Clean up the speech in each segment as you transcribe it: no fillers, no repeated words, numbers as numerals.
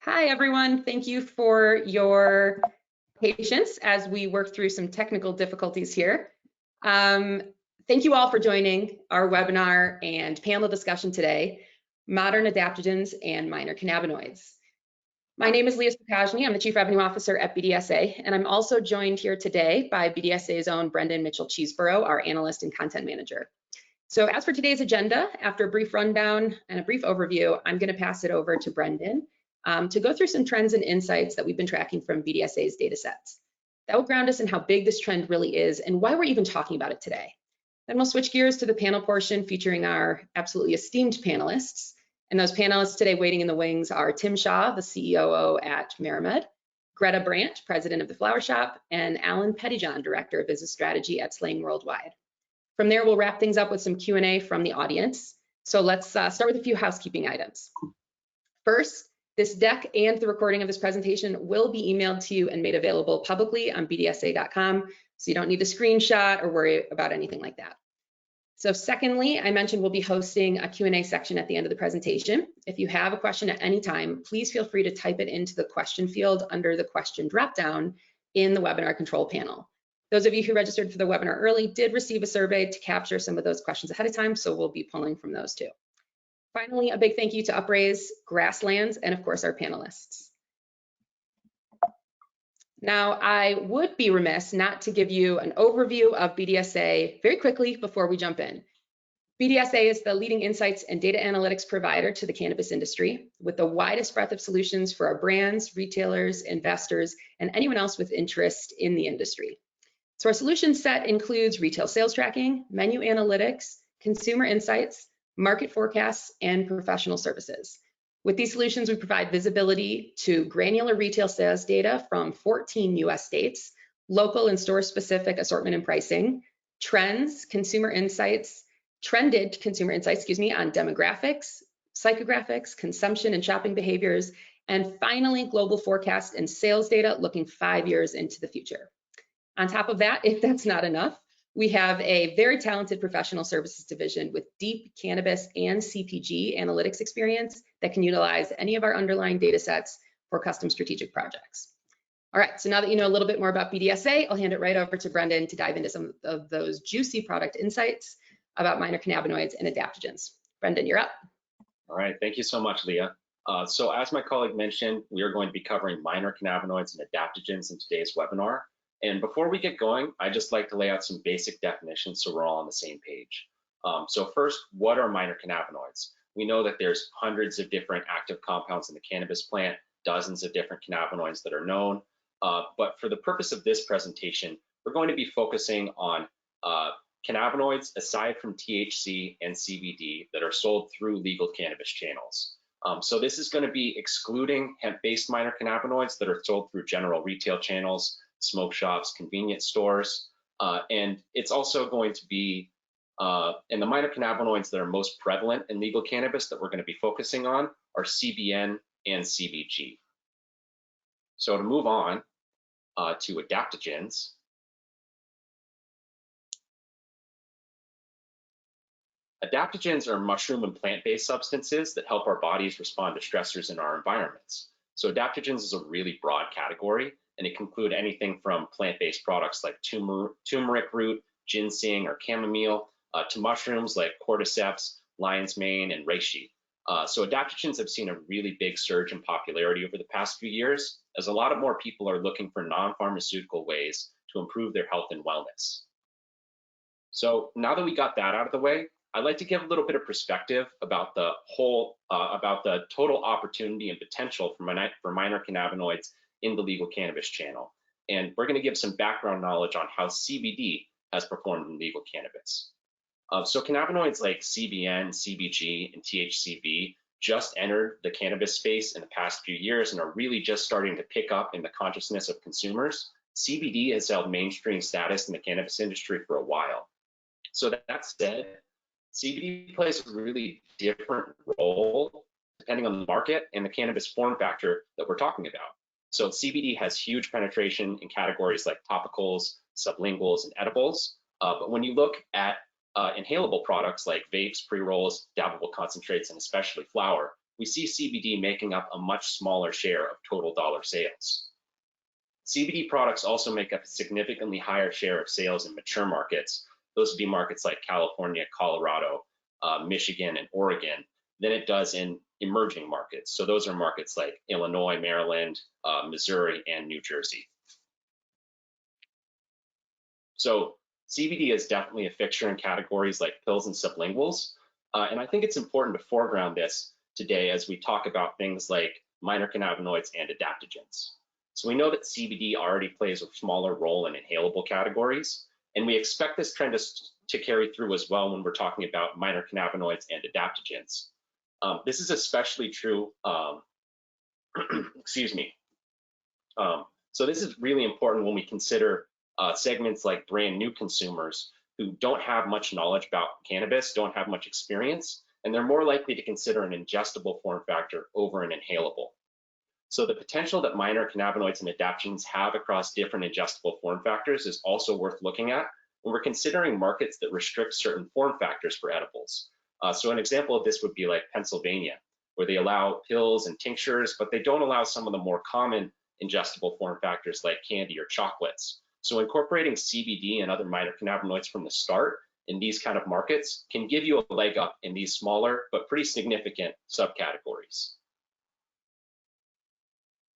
Hi, everyone. Thank you for your patience as we work through some technical difficulties here. Thank you all for joining our webinar and panel discussion today, Modern Adaptogens and Minor Cannabinoids. My name is Leah Sokajny. I'm the Chief Revenue Officer at BDSA, and I'm also joined here today by BDSA's own Brendan Mitchell-Cheeseborough, our Analyst and Content Manager. So as for today's agenda, after a brief rundown and a brief overview, I'm going to pass it over to Brendan to go through some trends and insights that we've been tracking from BDSA's data sets. That will ground us in how big this trend really is and why we're even talking about it today. Then we'll switch gears to the panel portion featuring our absolutely esteemed panelists. And those panelists today waiting in the wings are Tim Shaw, the COO at MariMed, Greta Brandt, President of the Flower Shop, and Alan Pettyjohn, Director of Business Strategy at Slang Worldwide. From there, we'll wrap things up with some Q&A from the audience. So let's start with a few housekeeping items. First, this deck and the recording of this presentation will be emailed to you and made available publicly on bdsa.com, so you don't need to screenshot or worry about anything like that. So secondly, I mentioned we'll be hosting a Q&A section at the end of the presentation. If you have a question at any time, please feel free to type it into the question field under the question dropdown in the webinar control panel. Those of you who registered for the webinar early did receive a survey to capture some of those questions ahead of time, so we'll be pulling from those too. Finally, a big thank you to Upraise, Grasslands, and of course our panelists. Now, I would be remiss not to give you an overview of BDSA very quickly before we jump in. BDSA is the leading insights and data analytics provider to the cannabis industry with the widest breadth of solutions for our brands, retailers, investors, and anyone else with interest in the industry. So our solution set includes retail sales tracking, menu analytics, consumer insights, market forecasts, and professional services. With these solutions, we provide visibility to granular retail sales data from 14 US states, local and store-specific assortment and pricing, trends, consumer insights, trended consumer insights, on demographics, psychographics, consumption and shopping behaviors, and finally, global forecast and sales data looking 5 years into the future. On top of that, if that's not enough, we have a very talented professional services division with deep cannabis and CPG analytics experience that can utilize any of our underlying data sets for custom strategic projects. All right, so now that you know a little bit more about BDSA, I'll hand it right over to Brendan to dive into some of those juicy product insights about minor cannabinoids and adaptogens. Brendan, you're up. All right, thank you so much, Leah. So as my colleague mentioned, we are going to be covering minor cannabinoids and adaptogens in today's webinar. And before we get going, I'd just like to lay out some basic definitions so we're all on the same page. So first, what are minor cannabinoids? We know that there's hundreds of different active compounds in the cannabis plant, dozens of different cannabinoids that are known. But for the purpose of this presentation, we're going to be focusing on cannabinoids aside from THC and CBD that are sold through legal cannabis channels. So this is going to be excluding hemp-based minor cannabinoids that are sold through general retail channels, smoke shops, convenience stores, and it's also going to be, and the minor cannabinoids that are most prevalent in legal cannabis that we're going to be focusing on are CBN and CBG. So to move on to adaptogens, adaptogens are mushroom and plant-based substances that help our bodies respond to stressors in our environments. So adaptogens is a really broad category, and it can include anything from plant-based products like turmeric root, ginseng, or chamomile, to mushrooms like cordyceps, lion's mane, and reishi. So adaptogens have seen a really big surge in popularity over the past few years, as a lot more people are looking for non-pharmaceutical ways to improve their health and wellness. So now that we got that out of the way, I'd like to give a little bit of perspective about the total opportunity and potential for minor cannabinoids in the legal cannabis channel. And we're going to give some background knowledge on how CBD has performed in legal cannabis. So cannabinoids like CBN, CBG, and THCV just entered the cannabis space in the past few years and are really just starting to pick up in the consciousness of consumers. CBD has held mainstream status in the cannabis industry for a while. So that said, CBD plays a really different role depending on the market and the cannabis form factor that we're talking about. So CBD has huge penetration in categories like topicals, sublinguals, and edibles. But when you look at inhalable products like vapes, pre-rolls, dabbable concentrates, and especially flower, we see CBD making up a much smaller share of total dollar sales. CBD products also make up a significantly higher share of sales in mature markets. Those would be markets like California, Colorado, Michigan, and Oregon, than it does in emerging markets. So those are markets like Illinois, Maryland, Missouri, and New Jersey. So CBD is definitely a fixture in categories like pills and sublinguals. And I think it's important to foreground this today as we talk about things like minor cannabinoids and adaptogens. So we know that CBD already plays a smaller role in inhalable categories, and we expect this trend to carry through as well when we're talking about minor cannabinoids and adaptogens. This is especially true, excuse me. So this is really important when we consider segments like brand new consumers who don't have much knowledge about cannabis, don't have much experience, and they're more likely to consider an ingestible form factor over an inhalable. So the potential that minor cannabinoids and adaptogens have across different ingestible form factors is also worth looking at when we're considering markets that restrict certain form factors for edibles. So an example of this would be like Pennsylvania, where they allow pills and tinctures, but they don't allow some of the more common ingestible form factors like candy or chocolates. So incorporating CBD and other minor cannabinoids from the start in these kind of markets can give you a leg up in these smaller but pretty significant subcategories.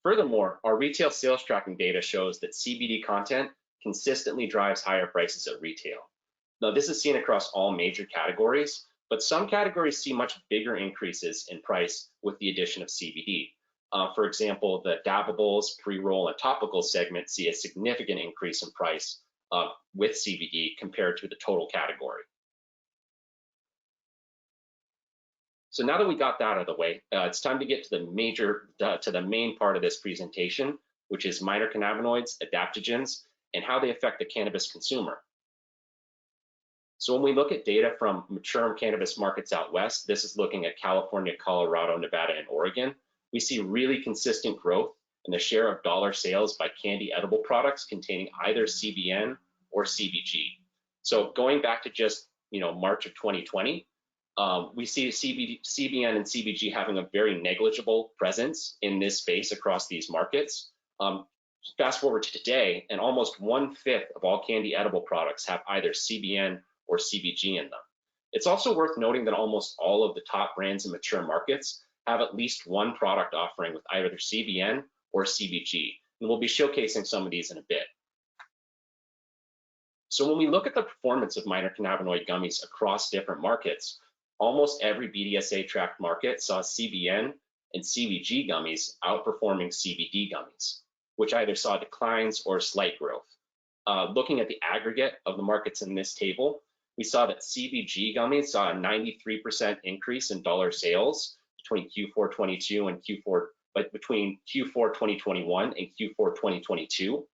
Furthermore, our retail sales tracking data shows that CBD content consistently drives higher prices at retail. Now, this is seen across all major categories, but some categories see much bigger increases in price with the addition of CBD. For example, the dabbables, pre-roll, and topical segment see a significant increase in price with CBD compared to the total category. So now that we got that out of the way, it's time to get to the main part of this presentation, which is minor cannabinoids, adaptogens, and how they affect the cannabis consumer. So when we look at data from mature cannabis markets out west, this is looking at California, Colorado, Nevada, and Oregon, we see really consistent growth in the share of dollar sales by candy edible products containing either CBN or CBG. So going back to just March of 2020, we see CBN and CBG having a very negligible presence in this space across these markets. Fast forward to today, and almost 1/5 of all candy edible products have either CBN or CBG in them. It's also worth noting that almost all of the top brands in mature markets have at least one product offering with either CBN or CBG, and we'll be showcasing some of these in a bit. So when we look at the performance of minor cannabinoid gummies across different markets, almost every BDSA tracked market saw CBN and CBG gummies outperforming CBD gummies, which either saw declines or slight growth. Looking at the aggregate of the markets in this table, we saw that CBG gummies saw a 93% increase in dollar sales between Q4 22 and between Q4 2021 and Q4 2022.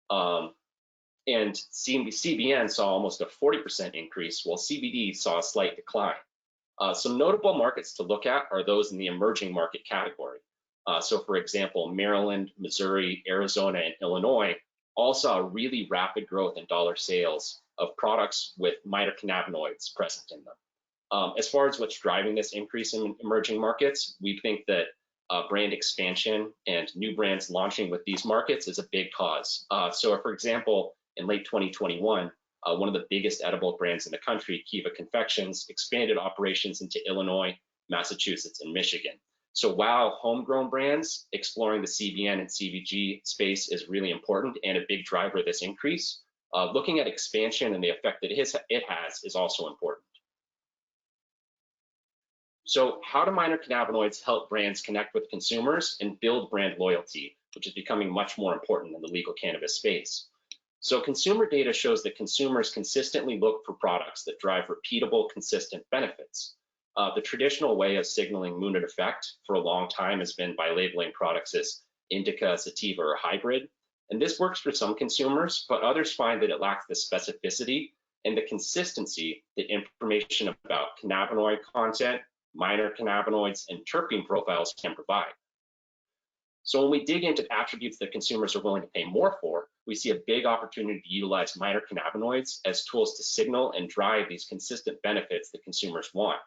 And CBN saw almost a 40% increase, while CBD saw a slight decline. Some notable markets to look at are those in the emerging market category. So for example, Maryland, Missouri, Arizona, and Illinois all saw really rapid growth in dollar sales of products with minor cannabinoids present in them. As far as what's driving this increase in emerging markets, we think that brand expansion and new brands launching with these markets is a big cause. So for example, in late 2021, one of the biggest edible brands in the country, Kiva Confections, expanded operations into Illinois, Massachusetts, and Michigan. So while homegrown brands exploring the CBN and CBG space is really important and a big driver of this increase, looking at expansion and the effect that it has is also important. So how do minor cannabinoids help brands connect with consumers and build brand loyalty, which is becoming much more important in the legal cannabis space? So consumer data shows that consumers consistently look for products that drive repeatable, consistent benefits. The traditional way of signaling mood and effect for a long time has been by labeling products as indica, sativa, or hybrid. And this works for some consumers, but others find that it lacks the specificity and the consistency that information about cannabinoid content, minor cannabinoids, and terpene profiles can provide. So when we dig into attributes that consumers are willing to pay more for, we see a big opportunity to utilize minor cannabinoids as tools to signal and drive these consistent benefits that consumers want.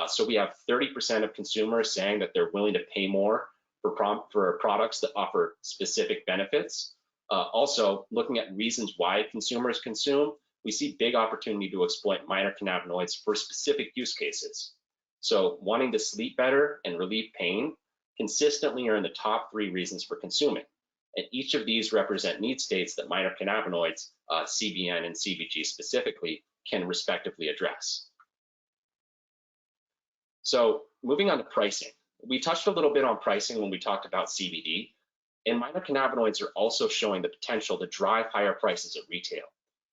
So we have 30% of consumers saying that they're willing to pay more for products that offer specific benefits. Also, looking at reasons why consumers consume, we see big opportunity to exploit minor cannabinoids for specific use cases. So wanting to sleep better and relieve pain consistently are in the top 3 reasons for consuming. And each of these represent need states that minor cannabinoids, CBN and CBG specifically, can respectively address. So moving on to pricing. We touched a little bit on pricing when we talked about CBD, and minor cannabinoids are also showing the potential to drive higher prices at retail.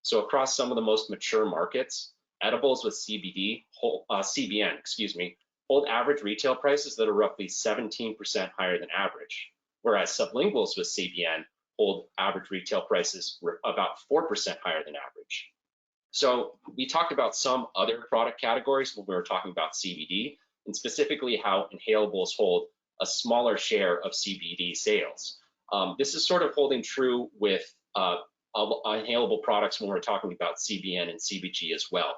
So across some of the most mature markets, edibles with CBN, hold average retail prices that are roughly 17% higher than average, whereas sublinguals with CBN hold average retail prices about 4% higher than average. So we talked about some other product categories when we were talking about CBD, and specifically how inhalables hold a smaller share of CBD sales. This is sort of holding true with inhalable products when we're talking about CBN and CBG as well.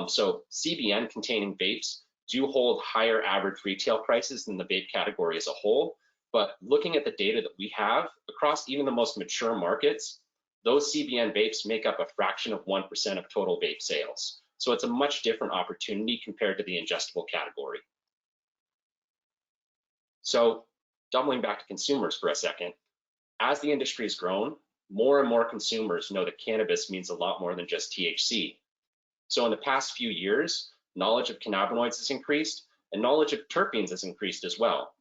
So CBN containing vapes do hold higher average retail prices than the vape category as a whole, but looking at the data that we have across even the most mature markets, those CBN vapes make up a fraction of 1% of total vape sales. So it's a much different opportunity compared to the ingestible category. So doubling back to consumers for a second, as the industry has grown, more and more consumers know that cannabis means a lot more than just THC. So in the past few years, knowledge of cannabinoids has increased and knowledge of terpenes has increased as well.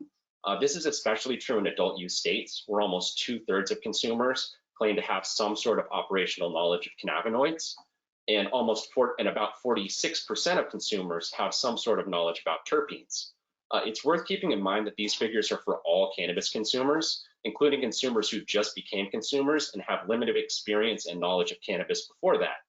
This is especially true in adult use states, where almost 2/3 of consumers claim to have some sort of operational knowledge of cannabinoids, and about 46% of consumers have some sort of knowledge about terpenes. It's worth keeping in mind that these figures are for all cannabis consumers, including consumers who just became consumers and have limited experience and knowledge of cannabis before that.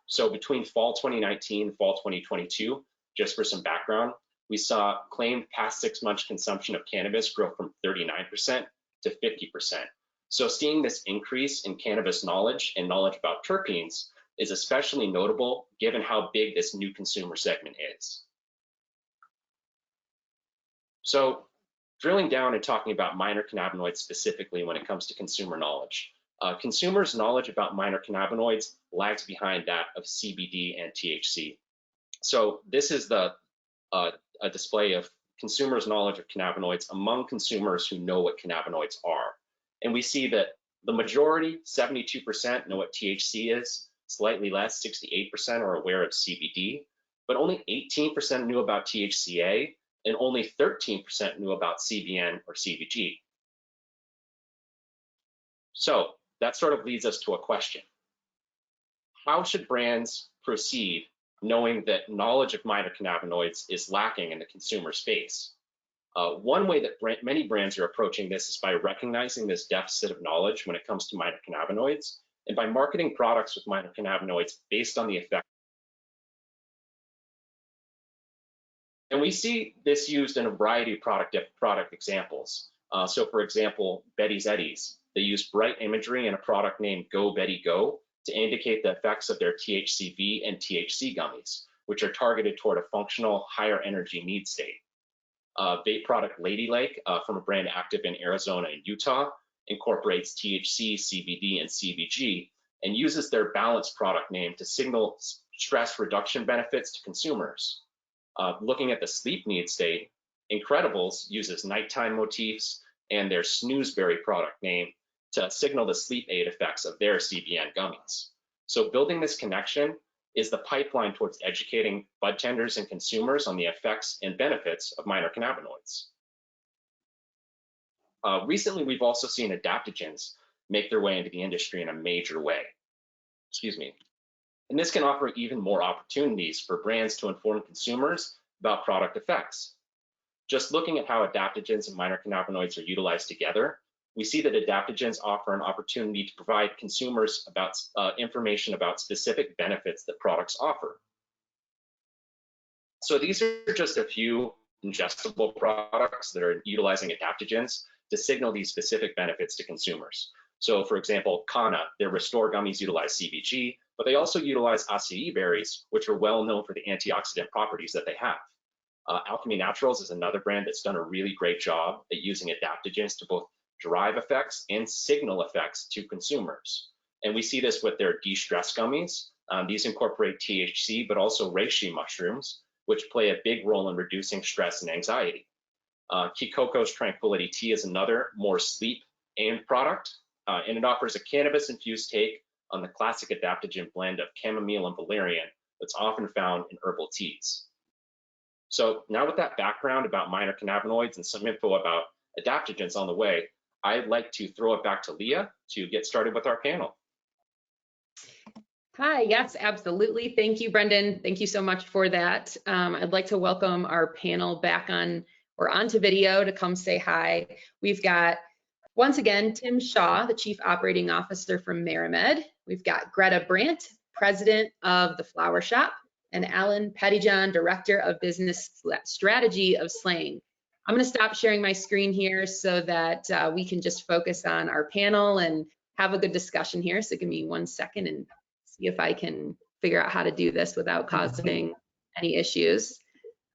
So between fall 2019 and fall 2022, just for some background, we saw claimed past 6 months consumption of cannabis grow from 39% to 50%. So seeing this increase in cannabis knowledge and knowledge about terpenes is especially notable given how big this new consumer segment is. So drilling down and talking about minor cannabinoids specifically when it comes to consumer knowledge. Consumers' knowledge about minor cannabinoids lags behind that of CBD and THC. So this is a display of consumers' knowledge of cannabinoids among consumers who know what cannabinoids are. And we see that the majority, 72%, know what THC is, slightly less, 68% are aware of CBD, but only 18% knew about THCA, and only 13% knew about CBN or CBG. So that sort of leads us to a question. How should brands proceed knowing that knowledge of minor cannabinoids is lacking in the consumer space? One way that many brands are approaching this is by recognizing this deficit of knowledge when it comes to minor cannabinoids, and by marketing products with minor cannabinoids based on the effect. And we see this used in a variety of product examples. So for example, Betty's Eddies, they use bright imagery in a product named Go Betty Go to indicate the effects of their THCV and THC gummies, which are targeted toward a functional, higher energy need state. Vape product Lady Lake from a brand active in Arizona and Utah incorporates THC, CBD, and CBG and uses their balanced product name to signal stress reduction benefits to consumers. Looking at the sleep need state, Incredibles uses nighttime motifs and their Snoozeberry product name to signal the sleep aid effects of their CBN gummies. So building this connection is the pipeline towards educating budtenders and consumers on the effects and benefits of minor cannabinoids. Recently, we've also seen adaptogens make their way into the industry in a major way. Excuse me. And this can offer even more opportunities for brands to inform consumers about product effects. Just looking at how adaptogens and minor cannabinoids are utilized together, we see that adaptogens offer an opportunity to provide consumers about information about specific benefits that products offer. So these are just a few ingestible products that are utilizing adaptogens to signal these specific benefits to consumers. So for example, Kana, their Restore gummies utilize CBG, but they also utilize acai berries, which are well known for the antioxidant properties that they have. Alchemy Naturals is another brand that's done a really great job at using adaptogens to both derive effects and signal effects to consumers. And we see this with their de-stress gummies. These incorporate THC, but also reishi mushrooms, which play a big role in reducing stress and anxiety. Kikoko's Tranquility Tea is another more sleep aimed product, and it offers a cannabis-infused take on the classic adaptogen blend of chamomile and valerian that's often found in herbal teas. So now with that background about minor cannabinoids and some info about adaptogens on the way, I'd like to throw it back to Leah to get started with our panel. Hi, yes, absolutely. Thank you, Brendan. Thank you so much for that. I'd like to welcome our panel back on or onto video to come say hi. We've got, once again, Tim Shaw, the Chief Operating Officer from MariMed. We've got Greta Brandt, President of the Flower Shop, and Alan Pettyjohn, Director of Business Strategy of Slang. I'm going to stop sharing my screen here so that we can just focus on our panel and have a good discussion here. So give me 1 second and see if I can figure out how to do this without causing any issues.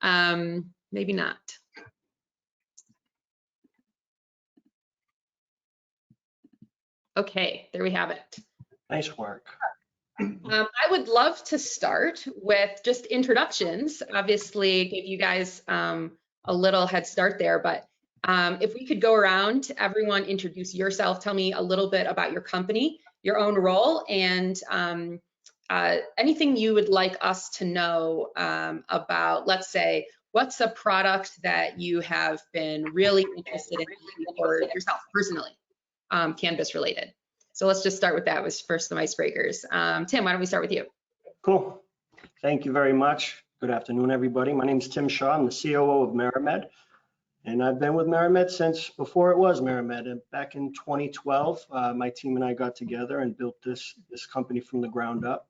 Maybe not. Okay, there we have it. Nice work. I would love to start with just introductions. Obviously, give you guys a little head start there, but if we could go around, everyone introduce yourself, tell me a little bit about your company, your own role, and anything you would like us to know about, let's say, what's a product that you have been really interested in for yourself personally, cannabis related. So let's just start with that was first some icebreakers. Tim, why don't we start with you? Cool. Thank you very much. Good afternoon, everybody. My name is Tim Shaw. I'm the COO of MariMed, and I've been with MariMed since before it was MariMed. And back in 2012, my team and I got together and built this company from the ground up.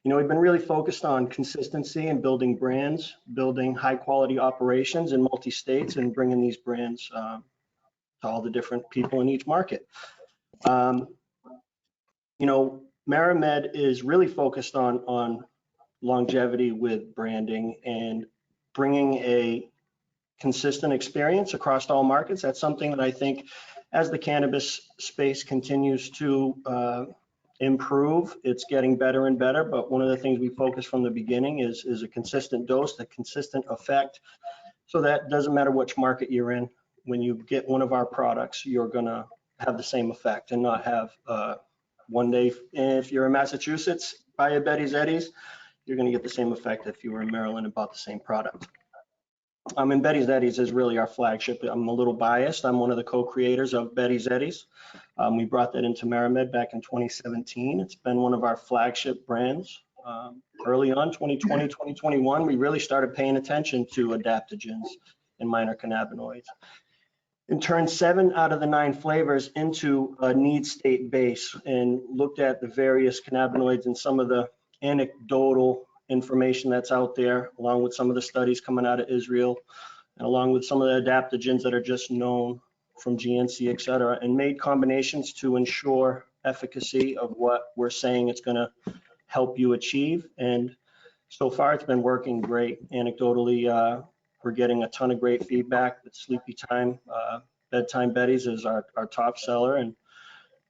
We've been really focused on consistency and building brands, building high quality operations in multi-states, and bringing these brands to all the different people in each market. MariMed is really focused on longevity with branding and bringing a consistent experience across all markets. That's something that I think as the cannabis space continues to improve, it's getting better and better. But one of the things we focus from the beginning is a consistent dose, a consistent effect, so that doesn't matter which market you're in. When you get one of our products, you're gonna have the same effect and not have one day, if you're in Massachusetts, buy a Betty's Eddies, you're gonna get the same effect if you were in Maryland and bought the same product. And Betty's Eddies is really our flagship. I'm a little biased. I'm one of the co-creators of Betty's Eddies. We brought that into MariMed back in 2017. It's been one of our flagship brands. Early on, 2020, 2021, we really started paying attention to adaptogens and minor cannabinoids, and turned 7 out of the 9 flavors into a need state base and looked at the various cannabinoids and some of the anecdotal information that's out there, along with some of the studies coming out of Israel, and along with some of the adaptogens that are just known from GNC, et cetera, and made combinations to ensure efficacy of what we're saying it's gonna help you achieve. And so far it's been working great. Anecdotally, we're getting a ton of great feedback. The Sleepy Time, Bedtime Betty's is our top seller. And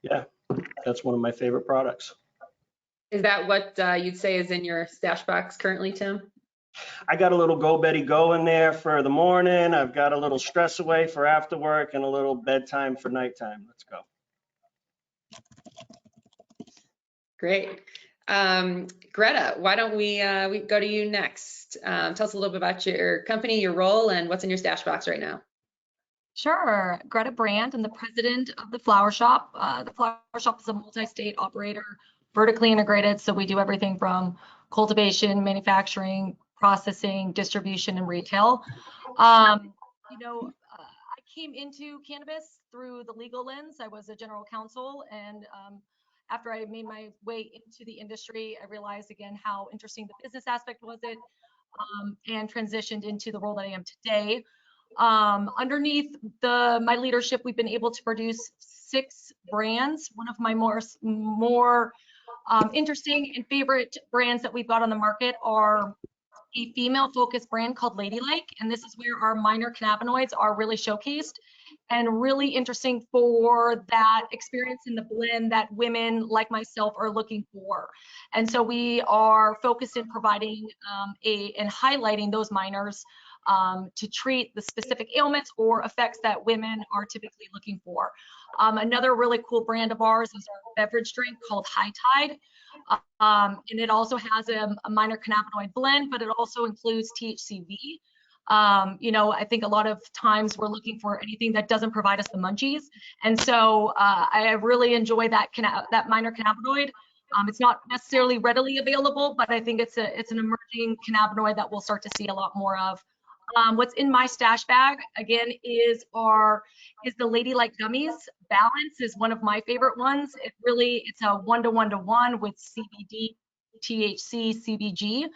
yeah, that's one of my favorite products. Is that what you'd say is in your stash box currently, Tim? I got a little Go Betty Go in there for the morning. I've got a little Stress Away for after work and a little Bedtime for nighttime. Let's go. Great. Greta, why don't we go to you next? Tell us a little bit about your company, your role, and what's in your stash box right now. Sure. Greta Brandt, I'm the president of the Flower Shop. The Flower Shop is a multi-state operator, vertically integrated, so we do everything from cultivation, manufacturing, processing, distribution, and retail. I came into cannabis through the legal lens. I was a general counsel, and after I made my way into the industry, I realized again how interesting the business aspect was and transitioned into the role that I am today. Underneath my leadership, we've been able to produce 6 brands. One of my more Interesting and favorite brands that we've got on the market are a female-focused brand called Ladylike, and this is where our minor cannabinoids are really showcased and really interesting for that experience in the blend that women like myself are looking for. And so we are focused in providing and highlighting those minors to treat the specific ailments or effects that women are typically looking for. Another really cool brand of ours is our beverage drink called High Tide. And it also has a minor cannabinoid blend, but it also includes THCV. I think a lot of times we're looking for anything that doesn't provide us the munchies. And so I really enjoy that minor cannabinoid. It's not necessarily readily available, but I think it's an emerging cannabinoid that we'll start to see a lot more of. What's in my stash bag again is the Ladylike gummies. Balance is one of my favorite ones. It's a 1-to-1-to-1 with CBD, THC, CBG,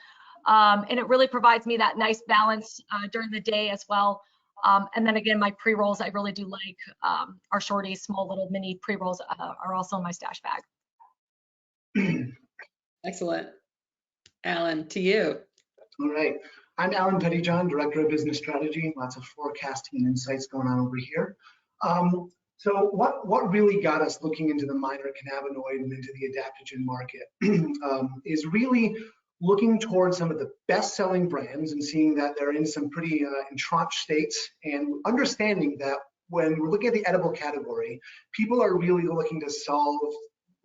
and it really provides me that nice balance during the day as well. And then again, my pre-rolls, I really do like our shorties, small little mini pre-rolls are also in my stash bag. Excellent. Alan, to you. All right. I'm Alan Pettyjohn, Director of Business Strategy. Lots of forecasting and insights going on over here. So what really got us looking into the minor cannabinoid and into the adaptogen market is really looking towards some of the best-selling brands and seeing that they're in some pretty entrenched states, and understanding that when we're looking at the edible category, people are really looking to solve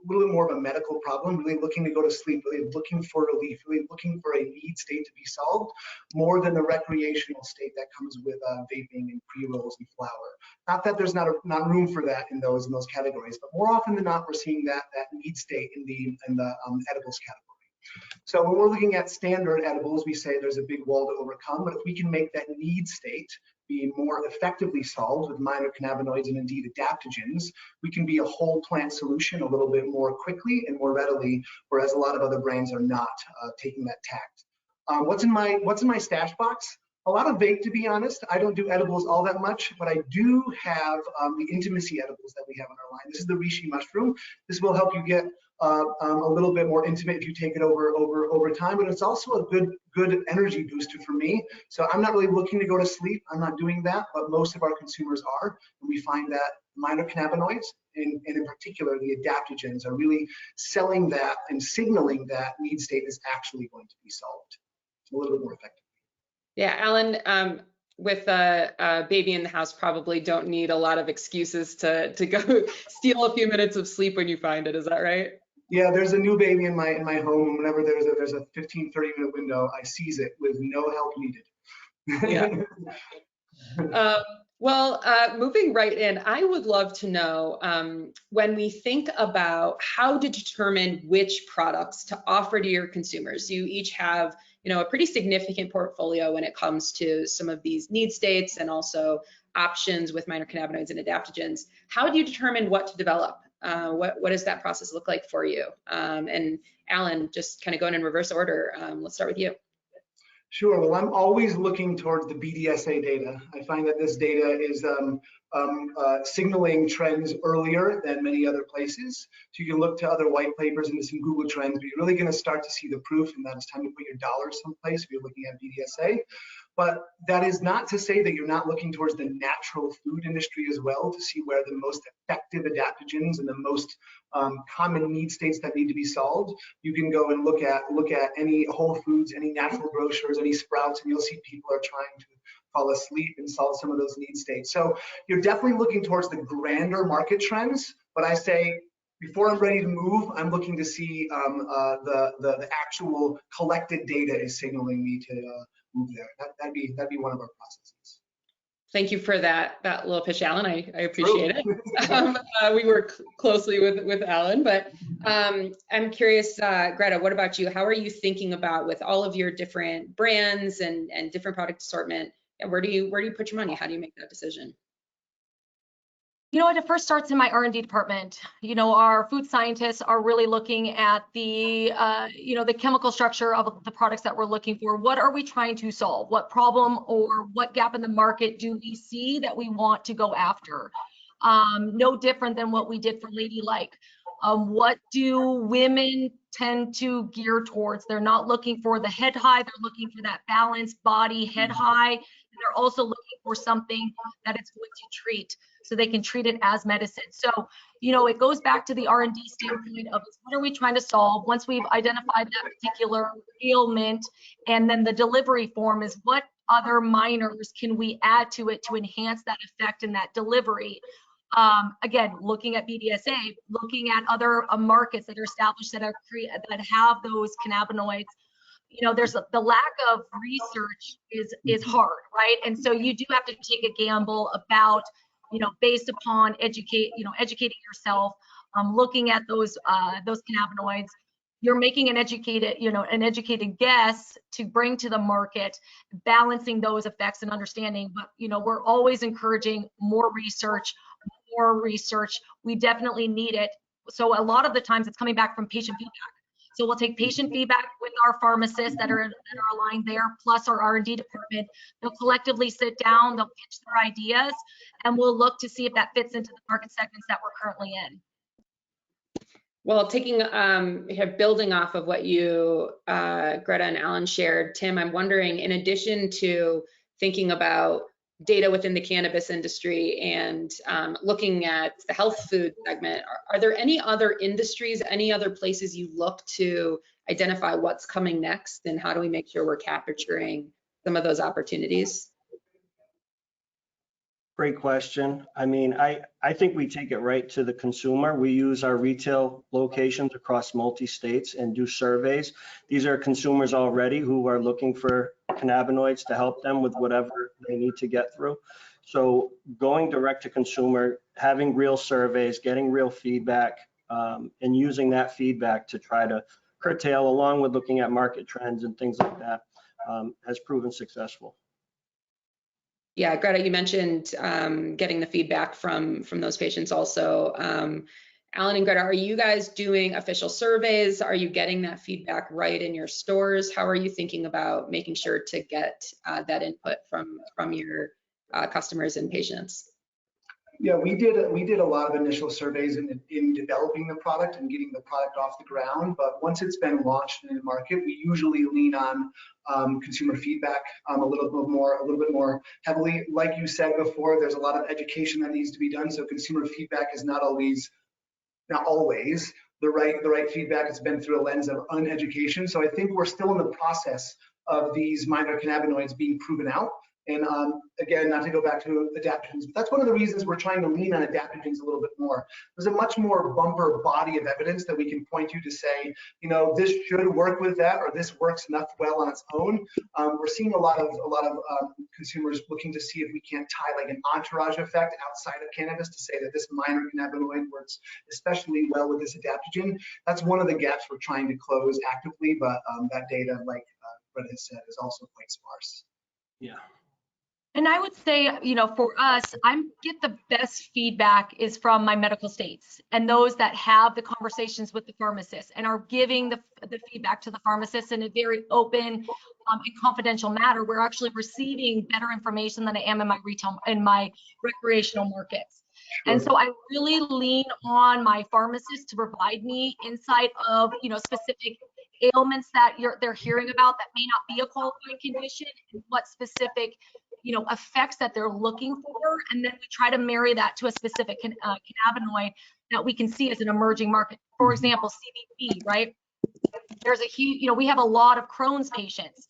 a little bit more of a medical problem, really looking to go to sleep, really looking for relief, really looking for a need state to be solved, more than the recreational state that comes with vaping and pre-rolls and flower. Not that there's not room for that in those categories, but more often than not, we're seeing that need state in the edibles category. So when we're looking at standard edibles, we say there's a big wall to overcome, but if we can make that need state be more effectively solved with minor cannabinoids and indeed adaptogens, we can be a whole plant solution a little bit more quickly and more readily, whereas a lot of other brands are not taking that tact. What's in my stash box? A lot of vape, to be honest. I don't do edibles all that much, but I do have the intimacy edibles that we have in our line. This is the reishi mushroom. This will help you get a little bit more intimate if you take it over time, but it's also a good energy booster for me. So I'm not really looking to go to sleep. I'm not doing that, but most of our consumers are, and we find that minor cannabinoids and in particular the adaptogens are really selling that and signaling that need state is actually going to be solved a little bit more effectively. Yeah, Alan, with a baby in the house, probably don't need a lot of excuses to go steal a few minutes of sleep when you find it. Is that right? Yeah, there's a new baby in my home. Whenever there's a 15, 30-minute window, I seize it with no help needed. Yeah. Well, moving right in, I would love to know when we think about how to determine which products to offer to your consumers. You each have, a pretty significant portfolio when it comes to some of these need states and also options with minor cannabinoids and adaptogens. How do you determine what to develop? What does that process look like for you? And Alan, just kind of going in reverse order, let's start with you. Sure. Well, I'm always looking towards the BDSA data. I find that this data is signaling trends earlier than many other places. So you can look to other white papers and some Google Trends, but you're really going to start to see the proof, and that it's time to put your dollars someplace if you're looking at BDSA. But that is not to say that you're not looking towards the natural food industry as well to see where the most effective adaptogens and the most common need states that need to be solved. You can go and look at any Whole Foods, any natural grocers, any Sprouts, and you'll see people are trying to fall asleep and solve some of those need states. So you're definitely looking towards the grander market trends, but I say before I'm ready to move, I'm looking to see the actual collected data is signaling me to move there. That'd be one of our processes. Thank you for that little pitch, Alan. I appreciate it. We work closely with Alan, but I'm curious, Greta, what about you? How are you thinking about, with all of your different brands and different product assortment, where do you put your money? How do you make that decision? It first starts in my R&D department. Our food scientists are really looking at the chemical structure of the products that we're looking for. What are we trying to solve? What problem or what gap in the market do we see that we want to go after? No different than what we did for Ladylike. What do women tend to gear towards? They're not looking for the head high, they're looking for that balanced body head high. And they're also looking for something that it's going to treat, so they can treat it as medicine. So, you know, it goes back to the R&D standpoint of what are we trying to solve once we've identified that particular ailment, and then the delivery form is what other minors can we add to it to enhance that effect and that delivery. Again, looking at BDSA, looking at other markets that are established that have those cannabinoids. You know, there's the lack of research is hard, right? And so you do have to take a gamble about, you know, based upon educating yourself, looking at those cannabinoids. You're making an educated guess to bring to the market, balancing those effects and understanding. But, you know, we're always encouraging more research. We definitely need it. So a lot of the times it's coming back from patient feedback. So we'll take patient feedback with our pharmacists that are aligned there, plus our R&D department. They'll collectively sit down, they'll pitch their ideas, and we'll look to see if that fits into the market segments that we're currently in. Well, building off of what you, Greta and Alan shared, Tim, I'm wondering, in addition to thinking about data within the cannabis industry and looking at the health food segment, are there any other industries, any other places you look to identify what's coming next, and how do we make sure we're capturing some of those opportunities? Great question. I mean, I think we take it right to the consumer. We use our retail locations across multi-states and do surveys. These are consumers already who are looking for cannabinoids to help them with whatever they need to get through. So going direct to consumer, having real surveys, getting real feedback, and using that feedback to try to curtail, along with looking at market trends and things like that, has proven successful. Yeah, Greta, you mentioned getting the feedback from those patients also. Alan and Greta, are you guys doing official surveys? Are you getting that feedback right in your stores? How are you thinking about making sure to get that input from your customers and patients? Yeah, we did a lot of initial surveys in developing the product and getting the product off the ground. But once it's been launched in the market, we usually lean on consumer feedback a little bit more heavily. Like you said before, there's a lot of education that needs to be done. So consumer feedback is not always the right feedback. It's been through a lens of uneducation. So I think we're still in the process of these minor cannabinoids being proven out. And again, not to go back to adaptogens, but that's one of the reasons we're trying to lean on adaptogens a little bit more. There's a much more bumper body of evidence that we can point to say, you know, this should work with that, or this works enough well on its own. We're seeing a lot of consumers looking to see if we can't tie like an entourage effect outside of cannabis to say that this minor cannabinoid works especially well with this adaptogen. That's one of the gaps we're trying to close actively, but that data, like Brett has said, is also quite sparse. Yeah. And I would say, you know, for us, I get the best feedback is from my medical states and those that have the conversations with the pharmacists and are giving the feedback to the pharmacists in a very open and confidential manner. We're actually receiving better information than I am in my recreational markets. Sure. And so I really lean on my pharmacists to provide me insight of, you know, specific ailments that they're hearing about that may not be a qualifying condition, and what specific, you know, effects that they're looking for, and then we try to marry that to a specific cannabinoid that we can see as an emerging market. For example, CBD, right? There's a huge, you know, we have a lot of Crohn's patients.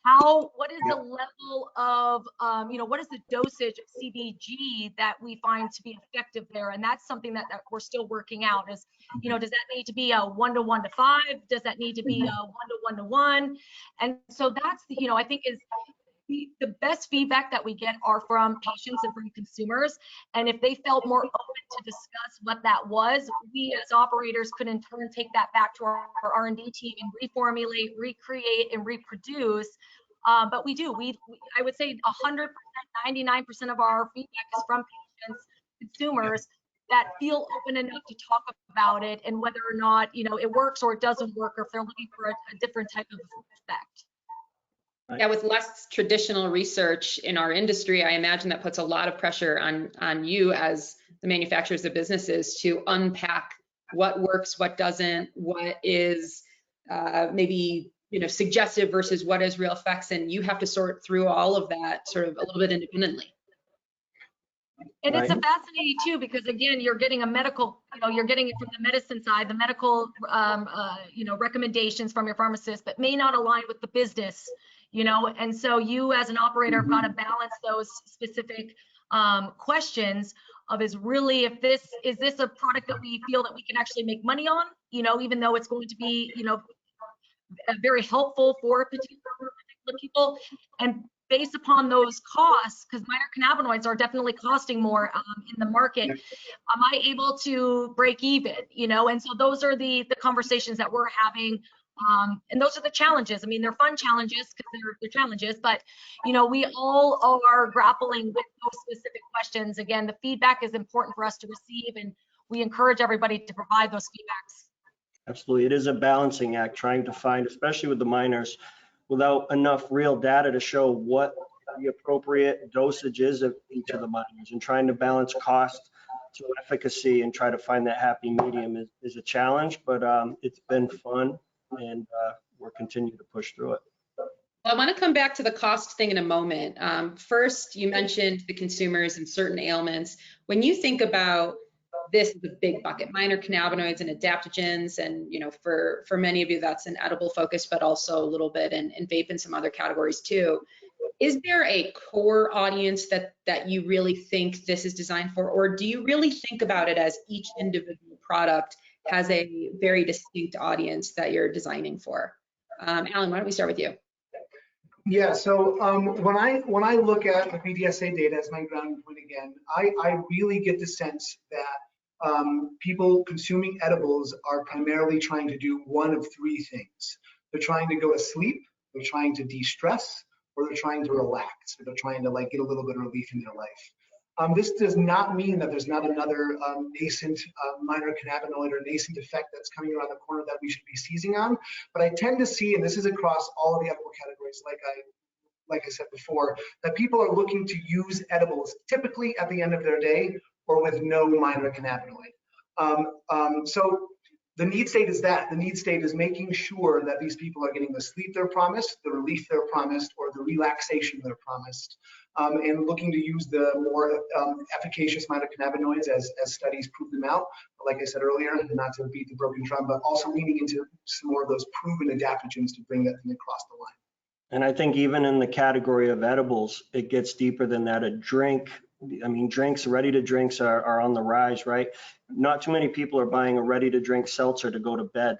What is the level of, you know, what is the dosage of CBG that we find to be effective there? And that's something that we're still working out is, you know, does that need to be a 1:1 to 5? Does that need to be a 1:1 to 1? And so that's, you know, I think is the best feedback that we get are from patients and from consumers. And if they felt more open to discuss what that was, we as operators could in turn take that back to our R&D team and reformulate, recreate, and reproduce. But we do, I would say 100%, 99% of our feedback is from patients, consumers that feel open enough to talk about it and whether or not, you know, it works or it doesn't work, or if they're looking for a different type of effect. Yeah, with less traditional research in our industry, I imagine that puts a lot of pressure on you as the manufacturers of businesses to unpack what works, what doesn't, what is maybe suggestive versus what is real effects, and you have to sort through all of that sort of a little bit independently. And it's Right. a fascinating too, because again, you're getting a medical, you're getting it from the medicine side, the medical, recommendations from your pharmacist that may not align with the business, and so you as an operator have got to balance those specific questions of is this a product that we feel that we can actually make money on, even though it's going to be, very helpful for particular people, and based upon those costs, because minor cannabinoids are definitely costing more in the market, am I able to break even? And so those are the conversations that we're having, and those are the challenges. I mean, they're fun challenges because they're challenges, but we all are grappling with those specific questions. Again, the feedback is important for us to receive, and we encourage everybody to provide those feedbacks. Absolutely. It is a balancing act trying to find, especially with the minors, without enough real data to show what the appropriate dosage is of each of the minors, and trying to balance cost to efficacy and try to find that happy medium is a challenge, but it's been fun, and we're continuing to push through it. I want to come back to the cost thing in a moment. First, you mentioned the consumers and certain ailments. When you think about this is a big bucket, minor cannabinoids and adaptogens, and for many of you that's an edible focus, but also a little bit in vape and some other categories too. Is there a core audience that you really think this is designed for, or do you really think about it as each individual product has a very distinct audience that you're designing for? Alan, why don't we start with you? Yeah, so when I look at the BDSA data as my grounding point again, I really get the sense that people consuming edibles are primarily trying to do one of three things. They're trying to go to sleep, they're trying to de-stress, or they're trying to relax, or they're trying to get a little bit of relief in their life. This does not mean that there's not another nascent minor cannabinoid or nascent effect that's coming around the corner that we should be seizing on. But I tend to see, and this is across all of the edible categories, like I said before, that people are looking to use edibles typically at the end of their day or with no minor cannabinoid. So the need state is that. The need state is making sure that these people are getting the sleep they're promised, the relief they're promised, or the relaxation they're promised, and looking to use the more efficacious minor cannabinoids as studies prove them out. But like I said earlier, not to beat the broken drum, but also leaning into some more of those proven adaptogens to bring that thing across the line. And I think even in the category of edibles, it gets deeper than that. A drink, I mean, drinks, ready-to-drinks are on the rise, right? Not too many people are buying a ready-to-drink seltzer to go to bed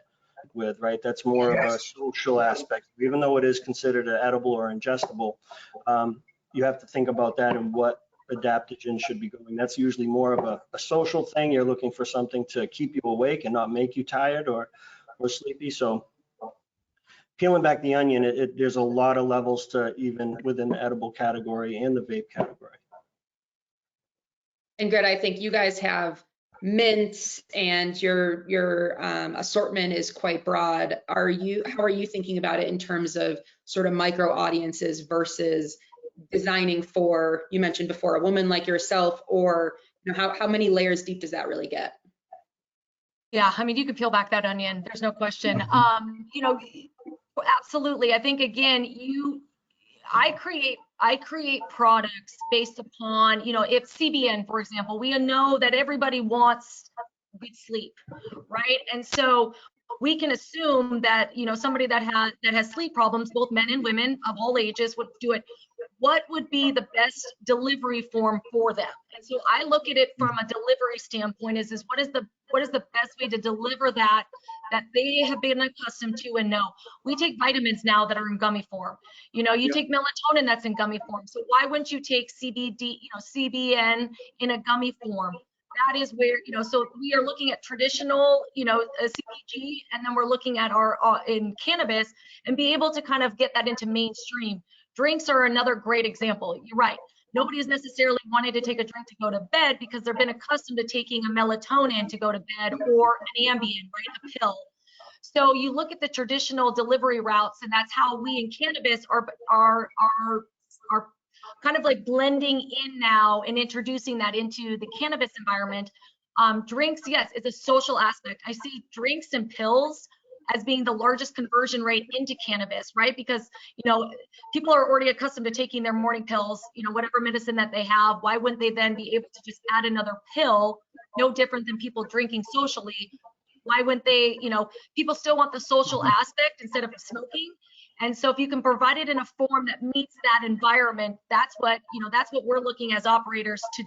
with, right? That's more of a social aspect. Even though it is considered an edible or ingestible, you have to think about that and what adaptogen should be going. That's usually more of a social thing. You're looking for something to keep you awake and not make you tired or sleepy. So peeling back the onion, there's a lot of levels to even within the edible category and the vape category. And Greta, I think you guys have mints and your assortment is quite broad. How are you thinking about it in terms of sort of micro audiences versus designing for, you mentioned before, a woman like yourself, or how many layers deep does that really get? Yeah, I mean, you could peel back that onion. There's no question. Absolutely. I think again, I create products based upon, if CBN, for example, we know that everybody wants good sleep, right? And so we can assume that, somebody that has sleep problems, both men and women of all ages would do it. What would be the best delivery form for them? And so I look at it from a delivery standpoint is what is the best way to deliver that they have been accustomed to and know. We take vitamins now that are in gummy form. You take melatonin that's in gummy form. So why wouldn't you take CBD, CBN in a gummy form? That is where, so we are looking at traditional, CPG, and then we're looking at our in cannabis and be able to kind of get that into mainstream. Drinks are another great example. You're right. Nobody has necessarily wanted to take a drink to go to bed because they've been accustomed to taking a melatonin to go to bed or an Ambien, right, a pill. So you look at the traditional delivery routes, and that's how we in cannabis are kind of like blending in now and introducing that into the cannabis environment. Drinks, yes, it's a social aspect. I see drinks and pills as being the largest conversion rate into cannabis, right? Because, people are already accustomed to taking their morning pills, whatever medicine that they have. Why wouldn't they then be able to just add another pill? No different than people drinking socially. Why wouldn't they, people still want the social aspect instead of smoking. And so if you can provide it in a form that meets that environment, that's what we're looking as operators to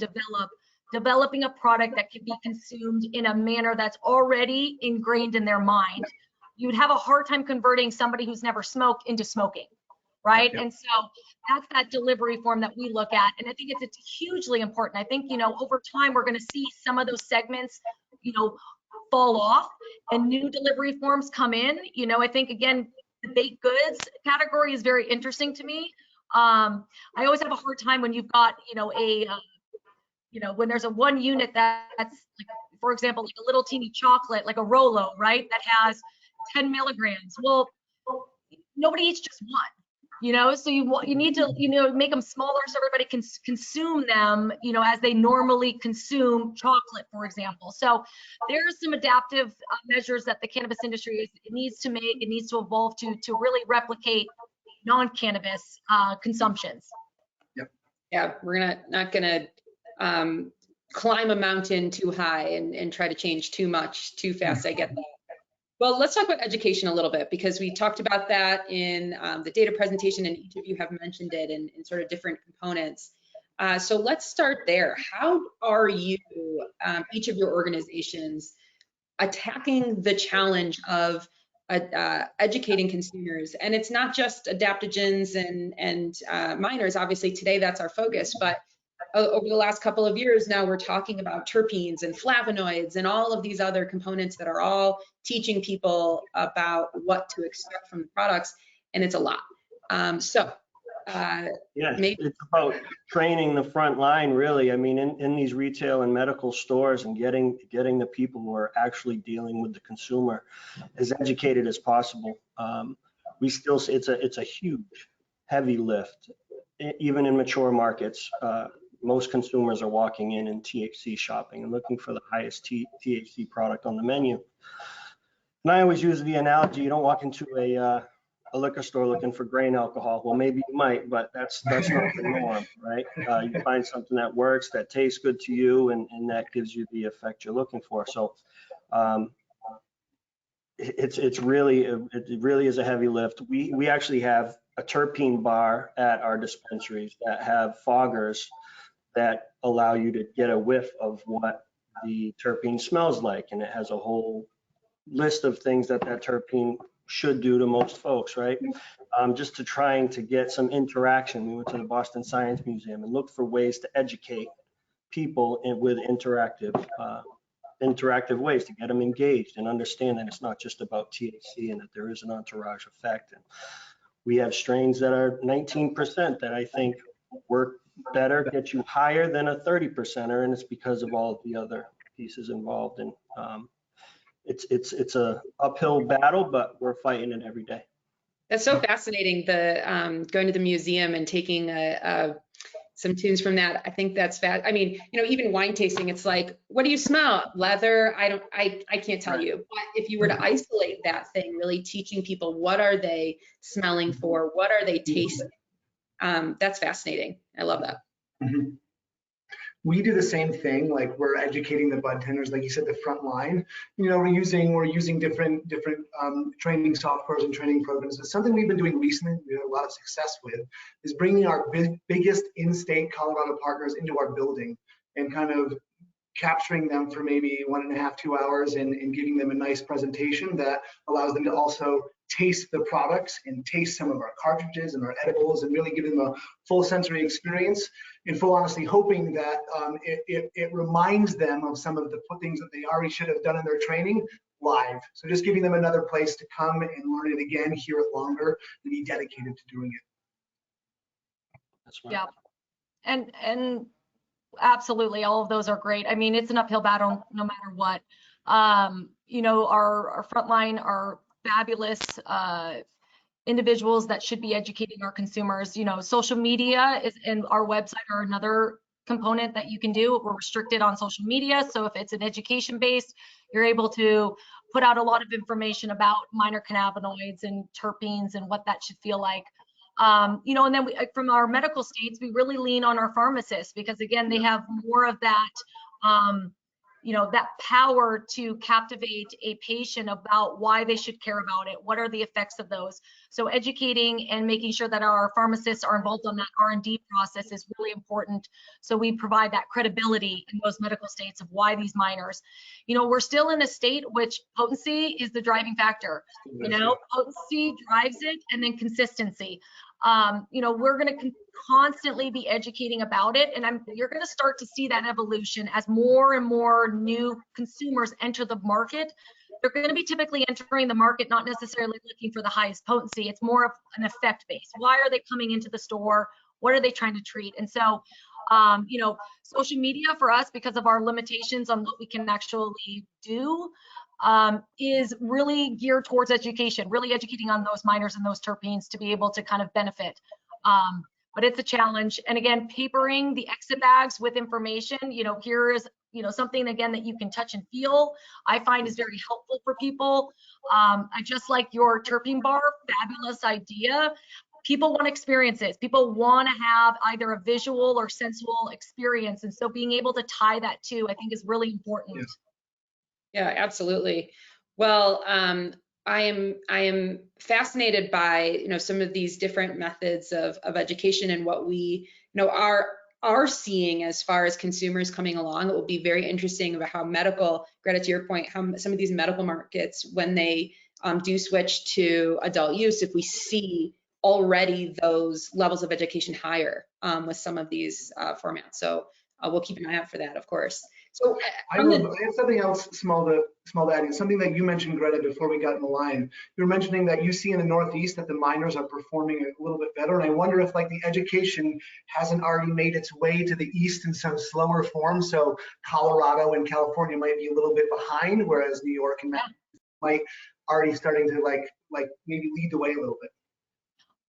developing a product that can be consumed in a manner that's already ingrained in their mind. You would have a hard time converting somebody who's never smoked into smoking, right? Yep. And so that's that delivery form that we look at. And I think it's hugely important. I think, over time, we're going to see some of those segments, fall off and new delivery forms come in. I think, again, the baked goods category is very interesting to me. I always have a hard time when you've got, when there's a one unit that's like, for example, like a little teeny chocolate, like a Rolo, right? That has 10 milligrams. Well, nobody eats just one, so you need to, make them smaller so everybody can consume them, as they normally consume chocolate, for example. So there's some adaptive measures that the cannabis industry needs to make. It needs to evolve to really replicate non-cannabis consumptions. Yep. Yeah, we're not gonna climb a mountain too high and try to change too much too fast. I get that. Well, let's talk about education a little bit, because we talked about that in the data presentation, and each of you have mentioned it in sort of different components. So let's start there. How are you, each of your organizations, attacking the challenge of educating consumers? And it's not just adaptogens and minors. Obviously, today that's our focus, but over the last couple of years now, we're talking about terpenes and flavonoids and all of these other components that are all teaching people about what to expect from the products, and it's a lot. Yeah, maybe it's about training the front line, really. I mean, in these retail and medical stores, and getting the people who are actually dealing with the consumer as educated as possible. We still, it's a huge, heavy lift, even in mature markets. Most consumers are walking in THC shopping and looking for the highest THC product on the menu. And I always use the analogy: you don't walk into a liquor store looking for grain alcohol. Well, maybe you might, but that's not the norm, right? You find something that works, that tastes good to you, and that gives you the effect you're looking for. So it really is a heavy lift. We actually have a terpene bar at our dispensaries that have foggers that allow you to get a whiff of what the terpene smells like, and it has a whole list of things that terpene should do to most folks, right? Just to trying to get some interaction. We went to the Boston Science Museum and looked for ways to educate people with interactive ways to get them engaged and understand that it's not just about THC and that there is an entourage effect. And we have strains that are 19% that I think work better, get you higher than a 30%er, and it's because of all of the other pieces involved. And it's a uphill battle, but we're fighting it every day. that's so fascinating. The going to the museum and taking some tunes from that. I think that's I mean, even wine tasting, it's like, what do you smell? Leather? I can't tell you. But if you were to isolate that thing, really teaching people, what are they smelling for? What are they tasting? That's fascinating. I love that. Mm-hmm. We do the same thing. Like, we're educating the bud tenders, like you said, the front line. We're using different training softwares and training programs. But something we've been doing recently, we had a lot of success with, is bringing our biggest in-state Colorado partners into our building and kind of capturing them for maybe 1.5, 2 hours and giving them a nice presentation that allows them to also taste the products and taste some of our cartridges and our edibles and really give them a full sensory experience. In full honesty, hoping that it reminds them of some of the things that they already should have done in their training live. So just giving them another place to come and learn it again, hear it longer, and be dedicated to doing it. That's right. Yeah, and absolutely, all of those are great. I mean, it's an uphill battle no matter what. Our frontline are fabulous individuals that should be educating our consumers. Social media and our website are another component that you can do. We're restricted on social media. So if it's an education based, you're able to put out a lot of information about minor cannabinoids and terpenes and what that should feel like. You know, and then from our medical states, we really lean on our pharmacists because again, they have more of that, you know, that power to captivate a patient about why they should care about it. What are the effects of those? So educating and making sure that our pharmacists are involved on that R&D process is really important. So we provide that credibility in those medical states of why these minors. You know, we're still in a state which potency is the driving factor. You know, potency drives it, and then consistency. You know, we're going to constantly be educating about it, and you're going to start to see that evolution as more and more new consumers enter the market. They're going to be typically entering the market not necessarily looking for the highest potency. It's more of an effect base. Why are they coming into the store? What are they trying to treat? And so, you know, social media for us, because of our limitations on what we can actually do, is really geared towards education, really educating on those minors and those terpenes to be able to kind of benefit. But it's a challenge. And again, papering the exit bags with information, you know, here is, you know, something again that you can touch and feel, I find is very helpful for people. I just like your terpene bar, fabulous idea. People want experiences. People want to have either a visual or sensual experience. And so being able to tie that to, I think, is really important. Yes. Yeah, absolutely. Well, I am fascinated by, you know, some of these different methods of education and what we, you know, are seeing as far as consumers coming along. It will be very interesting about how medical, Greta, to your point, how some of these medical markets, when they do switch to adult use, if we see already those levels of education higher with some of these formats. So we'll keep an eye out for that, of course. So I have something else small to add in. Something that you mentioned, Greta, before we got in the line. You were mentioning that you see in the Northeast that the minors are performing a little bit better. And I wonder if like the education hasn't already made its way to the East in some slower form. So Colorado and California might be a little bit behind, whereas New York and might already starting to like maybe lead the way a little bit.